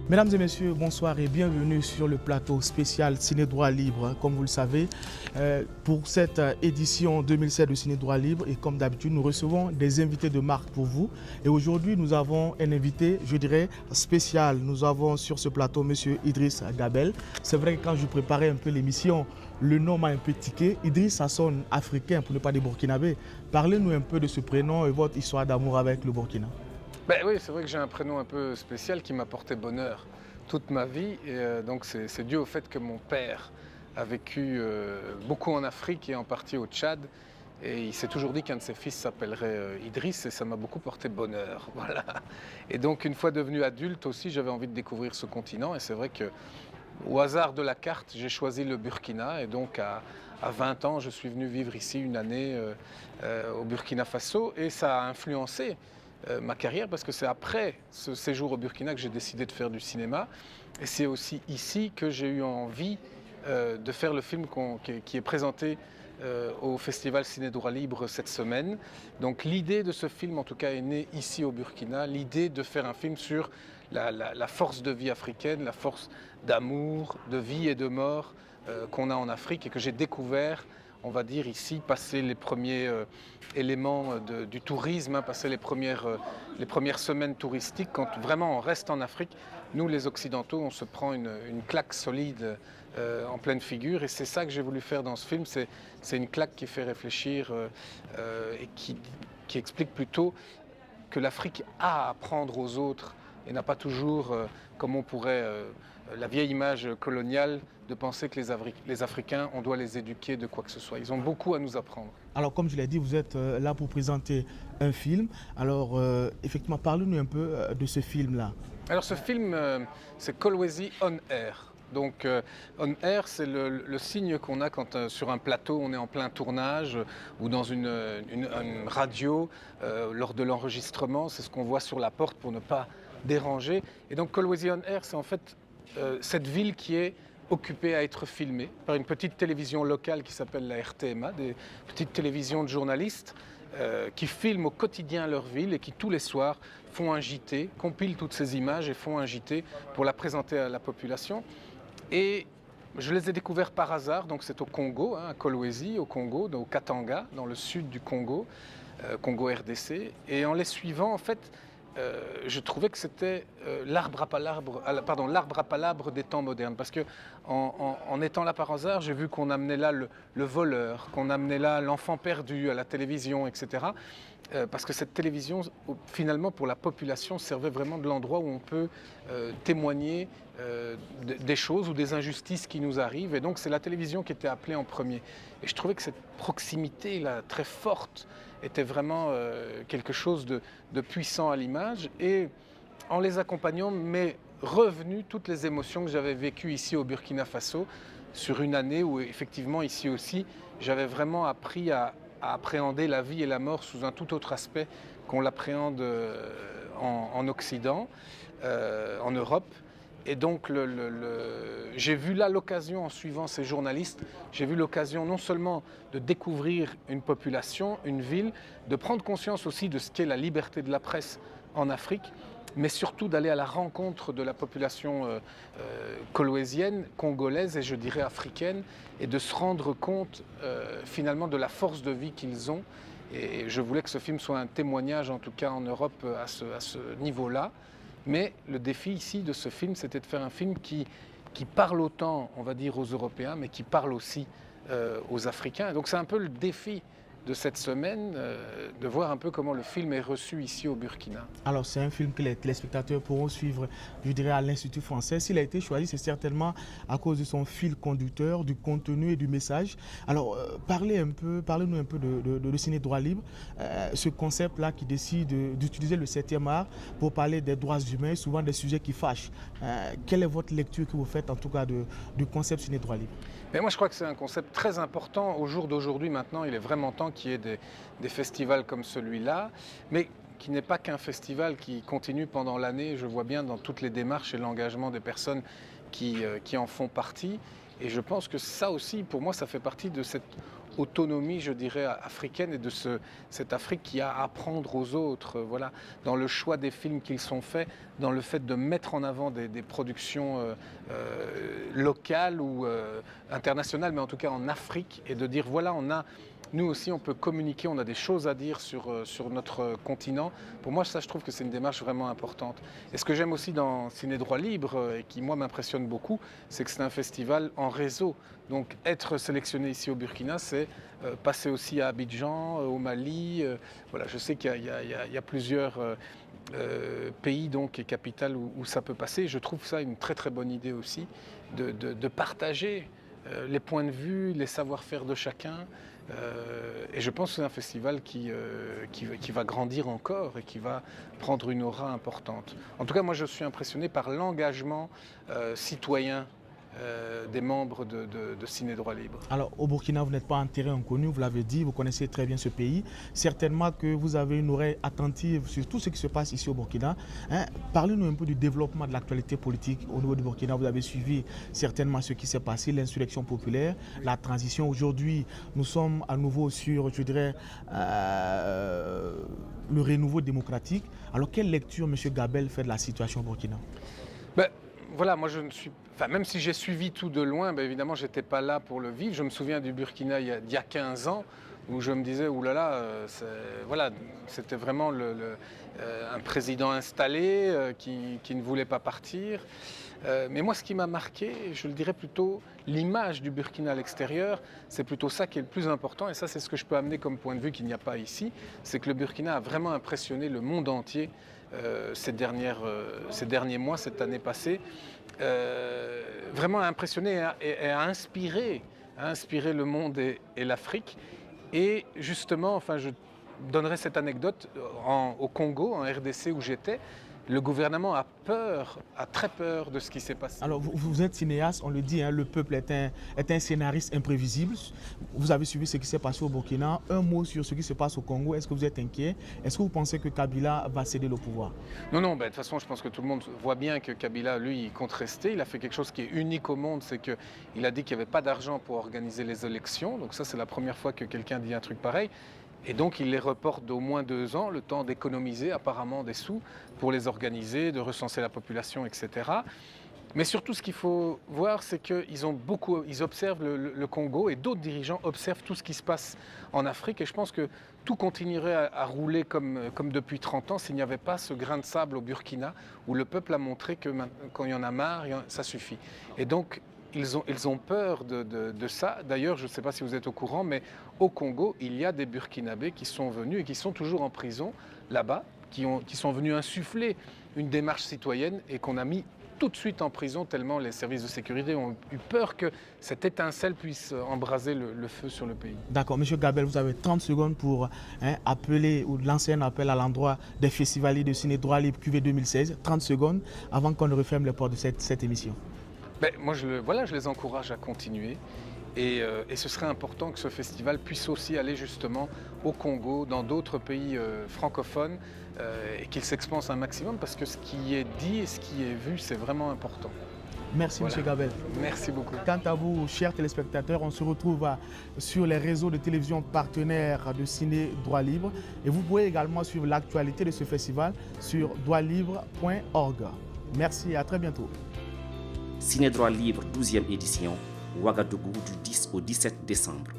Mesdames et messieurs, bonsoir et bienvenue sur le plateau spécial Ciné Droit Libre. Comme vous le savez, pour cette édition 2007 de Ciné Droit Libre, et comme d'habitude, nous recevons des invités de marque pour vous. Et aujourd'hui, nous avons un invité, je dirais, spécial. Nous avons sur ce plateau M. Idriss Gabel. C'est vrai que quand je préparais un peu l'émission, le nom m'a un peu tiqué. Idriss, ça sonne africain, pour ne pas dire burkinabé. Parlez-nous un peu de ce prénom et votre histoire d'amour avec le Burkina. Ben oui, c'est vrai que j'ai un prénom un peu spécial qui m'a porté bonheur toute ma vie. Et donc c'est dû au fait que mon père a vécu beaucoup en Afrique et en partie au Tchad. Et il s'est toujours dit qu'un de ses fils s'appellerait Idriss et ça m'a beaucoup porté bonheur. Voilà. Et donc une fois devenu adulte aussi, j'avais envie de découvrir ce continent. Et c'est vrai que au hasard de la carte, j'ai choisi le Burkina. Et donc à 20 ans, je suis venu vivre ici une année au Burkina Faso. Et ça a influencé ma carrière parce que c'est après ce séjour au Burkina que j'ai décidé de faire du cinéma et c'est aussi ici que j'ai eu envie de faire le film qui est présenté au Festival Ciné Droit Libre cette semaine. Donc l'idée de ce film en tout cas est née ici au Burkina, l'idée de faire un film sur la force de vie africaine, la force d'amour, de vie et de mort qu'on a en Afrique et que j'ai découvert on va dire ici, passer les premiers éléments du tourisme, hein, passer les premières semaines touristiques, quand vraiment on reste en Afrique, nous les Occidentaux, on se prend une claque solide en pleine figure et c'est ça que j'ai voulu faire dans ce film, c'est une claque qui fait réfléchir et qui explique plutôt que l'Afrique a à apprendre aux autres et n'a pas toujours, comme on pourrait, la vieille image coloniale de penser que les Africains, on doit les éduquer de quoi que ce soit. Ils ont beaucoup à nous apprendre. Alors, comme je l'ai dit, vous êtes là pour présenter un film. Alors, effectivement, parlez-nous un peu de ce film-là. Alors, ce film, c'est Kolwezi On Air. Donc, on air, c'est le signe qu'on a quand sur un plateau, on est en plein tournage ou dans une radio lors de l'enregistrement. C'est ce qu'on voit sur la porte pour ne pas déranger. Et donc, Kolwezi On Air, c'est en fait cette ville qui est occupée à être filmée par une petite télévision locale qui s'appelle la RTMA, des petites télévisions de journalistes qui filment au quotidien leur ville et qui tous les soirs font un JT, compilent toutes ces images et font un JT pour la présenter à la population. Et je les ai découverts par hasard, donc c'est au Congo, hein, à Kolwezi, au Congo, au Katanga, dans le sud du Congo, Congo RDC. Et en les suivant, en fait, je trouvais que c'était l'arbre à palabre des temps modernes. Parce que en étant là par hasard, j'ai vu qu'on amenait là le voleur, qu'on amenait là l'enfant perdu à la télévision, etc. Parce que cette télévision, finalement, pour la population, servait vraiment de l'endroit où on peut témoigner des choses ou des injustices qui nous arrivent. Et donc, c'est la télévision qui était appelée en premier. Et je trouvais que cette proximité-là, très forte, était vraiment quelque chose de puissant à l'image. Et en les accompagnant, m'est revenu toutes les émotions que j'avais vécues ici au Burkina Faso, sur une année où, effectivement, ici aussi, j'avais vraiment appris à appréhender la vie et la mort sous un tout autre aspect qu'on l'appréhende en Occident, en Europe. Et donc j'ai vu là l'occasion, en suivant ces journalistes, j'ai vu l'occasion non seulement de découvrir une population, une ville, de prendre conscience aussi de ce qu'est la liberté de la presse en Afrique, mais surtout d'aller à la rencontre de la population kolwézienne, congolaise et je dirais africaine, et de se rendre compte finalement de la force de vie qu'ils ont. Et je voulais que ce film soit un témoignage, en tout cas en Europe, à ce niveau-là. Mais le défi ici de ce film, c'était de faire un film qui parle autant, on va dire, aux Européens, mais qui parle aussi aux Africains. Et donc c'est un peu le défi de cette semaine, de voir un peu comment le film est reçu ici au Burkina. Alors, c'est un film que les téléspectateurs pourront suivre, je dirais, à l'Institut français. S'il a été choisi, c'est certainement à cause de son fil conducteur, du contenu et du message. Alors, parlez-nous un peu de Ciné Droit Libre, ce concept-là qui décide d'utiliser le 7e art pour parler des droits humains, souvent des sujets qui fâchent. Quelle est votre lecture que vous faites, en tout cas, du concept Ciné Droit Libre? Mais moi, je crois que c'est un concept très important. Au jour d'aujourd'hui, maintenant, il est vraiment temps qu'il y ait des festivals comme celui-là, mais qui n'est pas qu'un festival qui continue pendant l'année. Je vois bien dans toutes les démarches et l'engagement des personnes qui en font partie. Et je pense que ça aussi, pour moi, ça fait partie de cette autonomie, je dirais, africaine et de cette Afrique qui a à apprendre aux autres, voilà, dans le choix des films qu'ils sont faits, dans le fait de mettre en avant des productions locales ou internationales, mais en tout cas en Afrique, et de dire voilà, nous aussi, on peut communiquer, on a des choses à dire sur notre continent. Pour moi, ça, je trouve que c'est une démarche vraiment importante. Et ce que j'aime aussi dans Ciné Droit Libre, et qui, moi, m'impressionne beaucoup, c'est que c'est un festival en réseau. Donc, être sélectionné ici au Burkina, c'est passer aussi à Abidjan, au Mali. Voilà, je sais qu'il y a plusieurs pays donc, et capitales où ça peut passer. Je trouve ça une très, très bonne idée aussi, de partager les points de vue, les savoir-faire de chacun. Et je pense que c'est un festival qui va grandir encore et qui va prendre une aura importante. En tout cas, moi, je suis impressionné par l'engagement citoyen des membres de Ciné Droit Libre. Alors, au Burkina, vous n'êtes pas un terrain inconnu, vous l'avez dit, vous connaissez très bien ce pays. Certainement que vous avez une oreille attentive sur tout ce qui se passe ici au Burkina. Parlez-nous un peu du développement de l'actualité politique au niveau du Burkina. Vous avez suivi certainement ce qui s'est passé, l'insurrection populaire, la transition. Aujourd'hui, nous sommes à nouveau sur, je dirais, le renouveau démocratique. Alors, quelle lecture, M. Gabel, fait de la situation au Burkina? Voilà, moi je ne suis... Enfin, même si j'ai suivi tout de loin, évidemment, je n'étais pas là pour le vivre. Je me souviens du Burkina il y a 15 ans, où je me disais, oulala, voilà, c'était vraiment un président installé qui ne voulait pas partir. Mais moi, ce qui m'a marqué, je le dirais plutôt, l'image du Burkina à l'extérieur, c'est plutôt ça qui est le plus important. Et ça, c'est ce que je peux amener comme point de vue qu'il n'y a pas ici. C'est que le Burkina a vraiment impressionné le monde entier ces derniers mois, cette année passée. Vraiment a impressionné et a inspiré le monde et l'Afrique. Et justement, enfin, je donnerai cette anecdote, au Congo, en RDC où j'étais, le gouvernement a très peur de ce qui s'est passé. Alors, vous êtes cinéaste, on le dit, hein, le peuple est un scénariste imprévisible. Vous avez suivi ce qui s'est passé au Burkina. Un mot sur ce qui se passe au Congo. Est-ce que vous êtes inquiet? Est-ce que vous pensez que Kabila va céder le pouvoir? Non, de toute façon, je pense que tout le monde voit bien que Kabila, lui, il compte rester. Il a fait quelque chose qui est unique au monde, c'est qu'il a dit qu'il n'y avait pas d'argent pour organiser les élections. Donc ça, c'est la première fois que quelqu'un dit un truc pareil. Et donc, il les reporte d'au moins 2 ans, le temps d'économiser apparemment des sous pour les organiser, de recenser la population, etc. Mais surtout, ce qu'il faut voir, c'est qu'ils observent le Congo et d'autres dirigeants observent tout ce qui se passe en Afrique. Et je pense que tout continuerait à rouler comme depuis 30 ans s'il n'y avait pas ce grain de sable au Burkina où le peuple a montré que quand il y en a marre, ça suffit. Et donc, ils ont peur de ça. D'ailleurs, je ne sais pas si vous êtes au courant, mais au Congo, il y a des Burkinabés qui sont venus et qui sont toujours en prison là-bas, qui sont venus insuffler une démarche citoyenne et qu'on a mis tout de suite en prison tellement les services de sécurité ont eu peur que cette étincelle puisse embraser le feu sur le pays. D'accord. Monsieur Gabel, vous avez 30 secondes pour appeler ou lancer un appel à l'endroit des festivaliers de Ciné Droit Libre QV 2016. 30 secondes avant qu'on ne referme les portes de cette émission. Moi, je les encourage à continuer et ce serait important que ce festival puisse aussi aller justement au Congo, dans d'autres pays francophones et qu'il s'expanse un maximum parce que ce qui est dit et ce qui est vu, c'est vraiment important. Merci, voilà. M. Gabel. Merci beaucoup. Quant à vous, chers téléspectateurs, on se retrouve sur les réseaux de télévision partenaires de Ciné Droit Libre et vous pouvez également suivre l'actualité de ce festival sur droitlibre.org. Merci et à très bientôt. Ciné Droit Libre 12e édition, Ouagadougou du 10 au 17 décembre.